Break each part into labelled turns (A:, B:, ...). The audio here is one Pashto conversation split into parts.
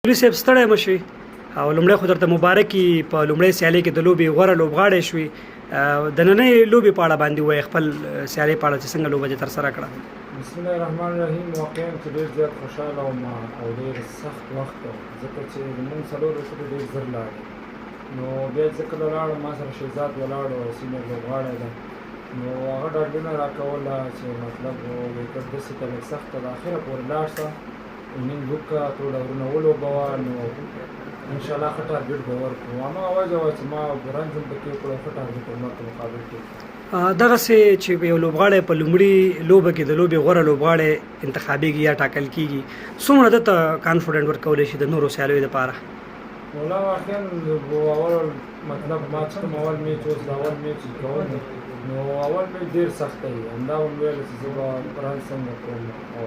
A: رسولي صاحب ستړی مه شئ او لومړی خو درته مبارکي په لومړۍ سیالۍ کې د لوبې غوره لوبغاړی شوې. د نننۍ لوبې په اړه باندې وایي خپل سیالۍ په اړه چې څنګه لوبه دې ترسره کړه.
B: بسم الله الرحمن الرحیم. واقعا چې ډېر زیات خوشحاله وم او ډېر سخت وخت و ځکه چې زموږ څلور رسولې ډېر زر لاړې. نو بیا چې کله لاړم ما سره شهزاد ولاړ او سینیور لوبغاړی ده، نو هغه ډاډونه راکوله چې مطلب وکټ داسې ته لږ سخته ده، اخره پورې لاړ شه انینګ وکړه، ټول اورونه ولوبوه، نو انشاءالله ښه ټارګېټ به ورکړو. هماغه وجه وه چې ما رنز هم پکې وکړو، ښه ټارګېټ عمر ته مقابل کې.
A: دغسې چې یو لوبغاړی په لومړي لوبه کې د لوبې غوره لوبغاړی انتخابېږي یا ټاکل کېږي، څومره ده ته کانفیډنټ ورکولی شي د نورو سیالیو دپاره؟
B: والله واقعا اول مطلب ما چې کوم اول میچ اوس د اول میچ کوم، نو اول میچ ډېر سخت دی. همدا هم ویل چې زه به رن څنګه کوم او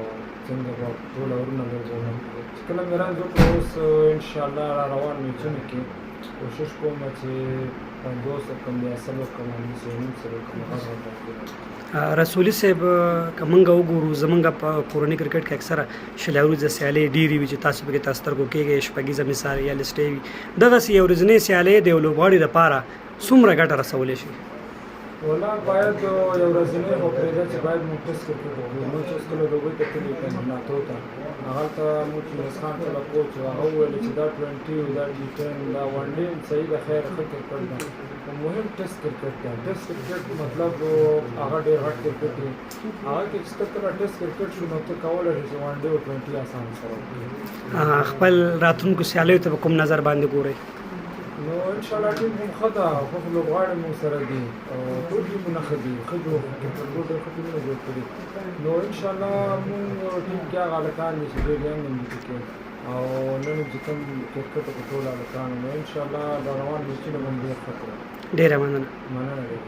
B: څنګه به ټول اورونه لوبوم. چې کله مې رنز وکړو اوس انشاءالله را روان میچونو کې کوشش کوم چې 50 وکړم یا 100 وکړم، همداسې 90 وکړم.
A: رسولي صاحب که موږ وګورو زموږ په کورني کرکټ کې اکثره شلای ورځې سیالۍ ډېرې وي چې تاسو پکې تاسو سترګو کېږئ، شپږیزه مثال یا لسټې وي. دغسې یو ورځنۍ سیالۍ د یو لوبغاړي دپاره څومره ګټه رسولی شي؟
B: والله باید یو ورځنۍ خو پرېږده چې باید موږ ټسټ کرکټ وکړو. موږ چې اوس کله لوبۍ ته تللي تمریناتو ته، هغلته موږ مس خان کله کوچ و، هغه وویل چې دا 20 دا T10 دا ون ډے صحیح ده، خیر ښه کرکټ ده، خو مهم ټسټ کرکټ ده. ټسټ کرکټ مطلب هغه ډېر غټ کرکټ دی، هغه کې چې ته کله ټسټ کرکټ شو نو ته کولی شې چې ون ډے او 20 اسانه سره وکړې.
A: خپل راتلونکو سیالیو ته په کوم نظر باندې ګورئ؟
B: نو انشاءالله ټیم هم ښه ده، ښه لوبغاړي مو سره دي او ټول ټیمونه ښه دي، ښه جوړ کرکټ ډېر ښه ټیمونه جوړ کړي. نو انشاءالله مونږ ټیم کې هغه هلکان دي چې ډېر ینګ هم دي پکې او نن چې کوم کرکټ په ټول هلکان، نو انشاءالله دا روان میچونه به هم ډېر ښه کړو.
A: ډېره مننه.
B: مننه ډېر.